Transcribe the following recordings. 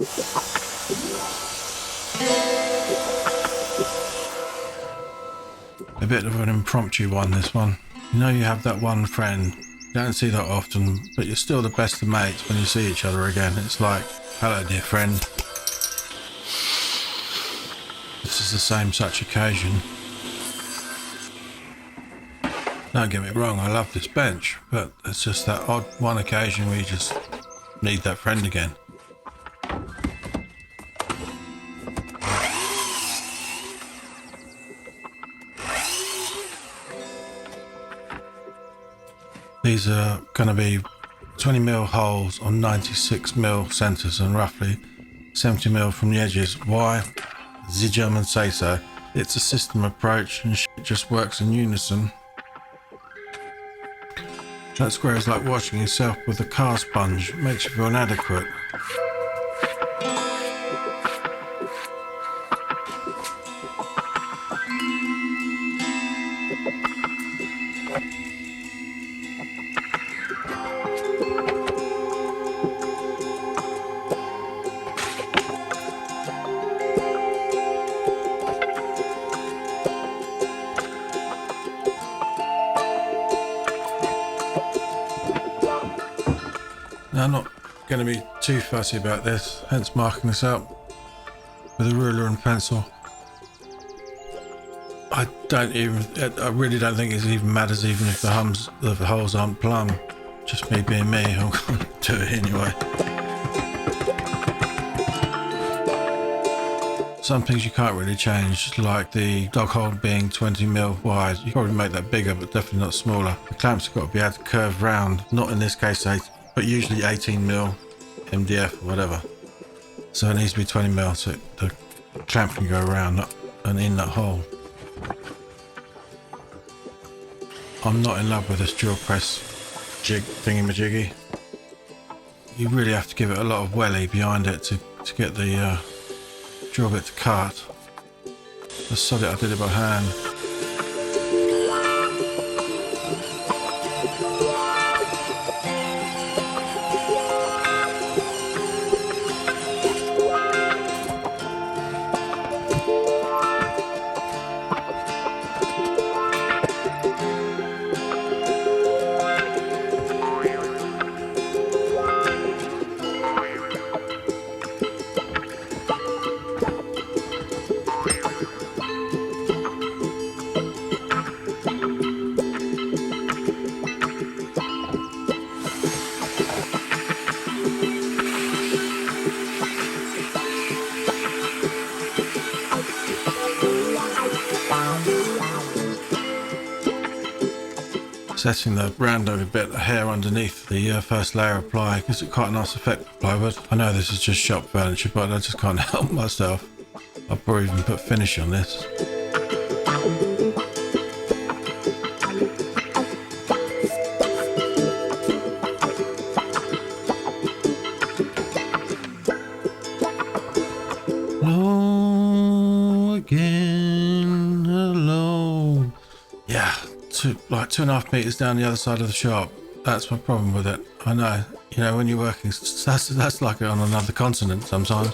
A bit of an impromptu one, this one. You know, you have that one friend, you don't see that often, but you're still the best of mates when you see each other again. It's like, hello dear friend. This is the same such occasion. Don't get me wrong, I love this bench, but it's just that odd one occasion where you just need that friend again. These are going to be 20mm holes on 96mm centres and roughly 70mm from the edges. Why? The Germans say so. It's a system approach and shit just works in unison. That square is like washing yourself with a car sponge. It makes you feel inadequate. Now, I'm not going to be too fussy about this, hence marking this out with a ruler and pencil. I really don't think it even matters, even if the holes aren't plumb. Just me being me, I'll do it anyway. Some things you can't really change, like the dog hole being 20mm wide. You can probably make that bigger, but definitely not smaller. The clamps have got to be able to curve round, not in this case, but usually 18mm MDF or whatever. So it needs to be 20mm so the clamp can go around and in that hole. I'm not in love with this drill press jig thingy-majiggy. You really have to give it a lot of welly behind it to get the drill bit to cut. Just sod it, I did it by hand. Setting the rounding a bit of hair underneath the first layer of ply gives it quite a nice effect with plywood. I know this is just shop furniture, but I just can't help myself. I'll probably even put finish on this. Hello again, hello. Yeah. Like 2.5 meters down the other side of the shop. That's my problem with it. I know, you know, when you're working, that's like on another continent sometimes.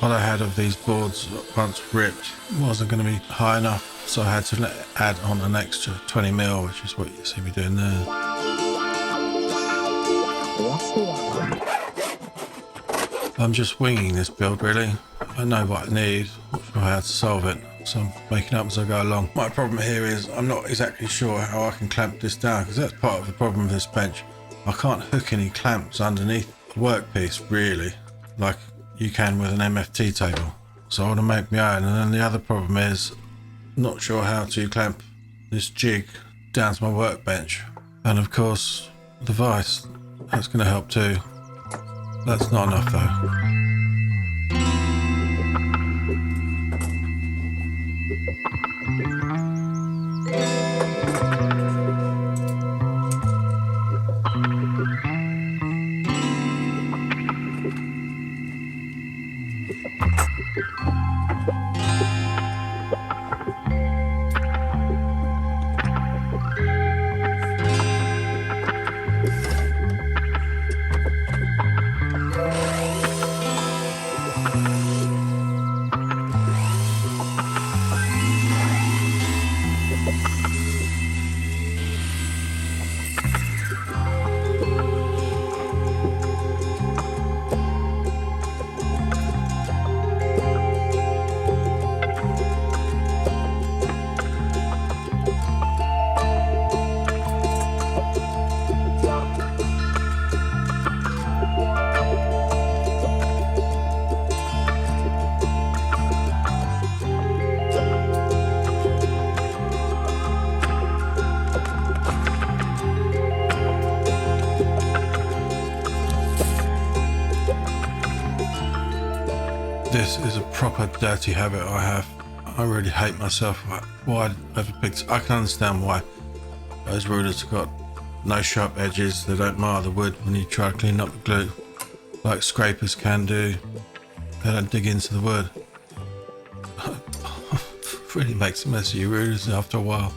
What I had of these boards once ripped wasn't going to be high enough, so I had to add on an extra 20mm, which is what you see me doing there. I'm just winging this build really. I know what I need, how to solve it, so I'm making up as I go along. My problem here is I'm not exactly sure how I can clamp this down, because that's part of the problem with this bench. I can't hook any clamps underneath the workpiece really, like you can with an MFT table. So I want to make my own. And then the other problem is not sure how to clamp this jig down to my workbench. And of course the vise, that's going to help too. That's not enough though. This is a proper dirty habit I have. I really hate myself. Why I ever picked? I can understand why. Those rulers have got no sharp edges. They don't mar the wood when you try to clean up the glue, like scrapers can do. They don't dig into the wood. It really makes a mess of your rulers after a while.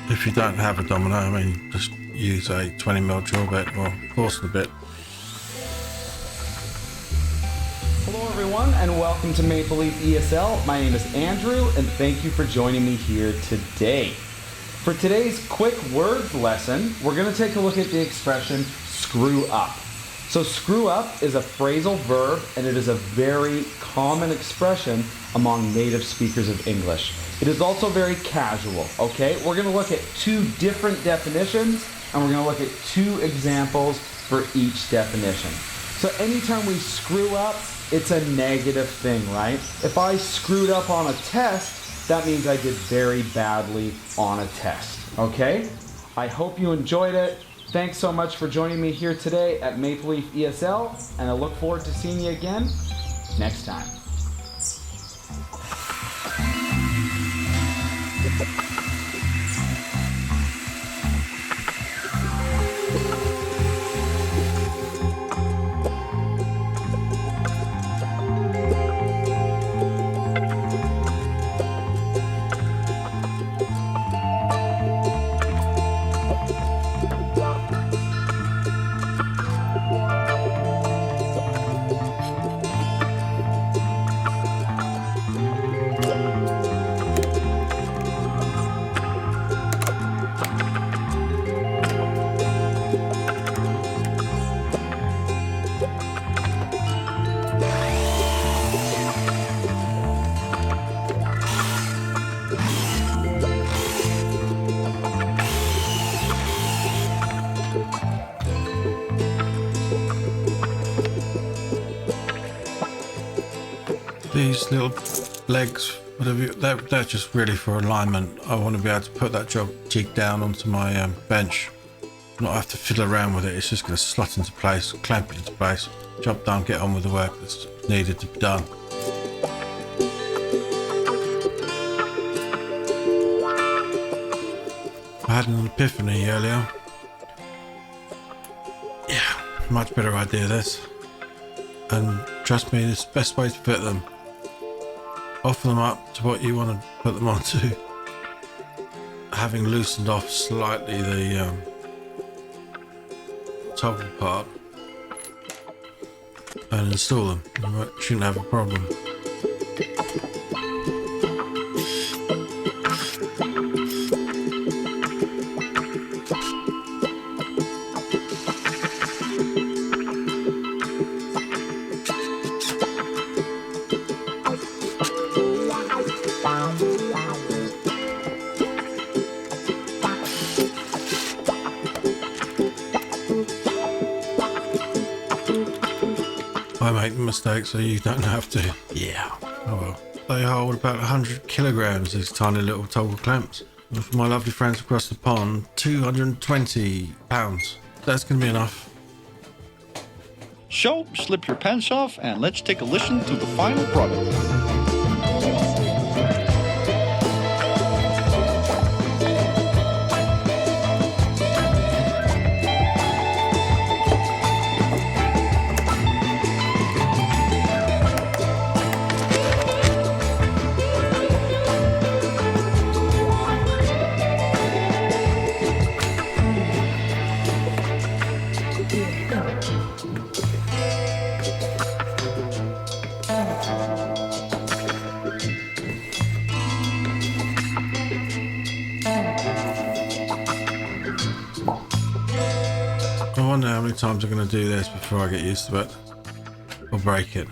If you don't have a domino, I mean, just use a 20mm drill bit or coarsen a bit. Hello everyone and welcome to Maple Leaf ESL. My name is Andrew and thank you for joining me here today. For today's quick words lesson, we're going to take a look at the expression screw up. So screw up is a phrasal verb and it is a very common expression among native speakers of English. It is also very casual, okay? We're going to look at two different definitions and we're going to look at two examples for each definition. So anytime we screw up, it's a negative thing, right? If I screwed up on a test, that means I did very badly on a test, okay? I hope you enjoyed it. Thanks so much for joining me here today at Maple Leaf ESL, and I look forward to seeing you again next time. These little legs, whatever, they're just really for alignment. I want to be able to put that jig down onto my bench, not have to fiddle around with it. It's just going to slot into place, clamp it into place, jump down, get on with the work. That's needed to be done. I had an epiphany earlier. Yeah, much better idea this. And trust me, this is the best way to fit them. Offer them up to what you want to put them onto. Having loosened off slightly the toggle part and install them. You shouldn't have a problem. I make mistakes so you don't have to. Yeah. Oh well. They hold about 100 kilograms, these tiny little toggle clamps. And for my lovely friends across the pond, 220 pounds. That's going to be enough. So, slip your pants off and let's take a listen to the final product. I wonder how many times I'm going to do this before I get used to it or break it.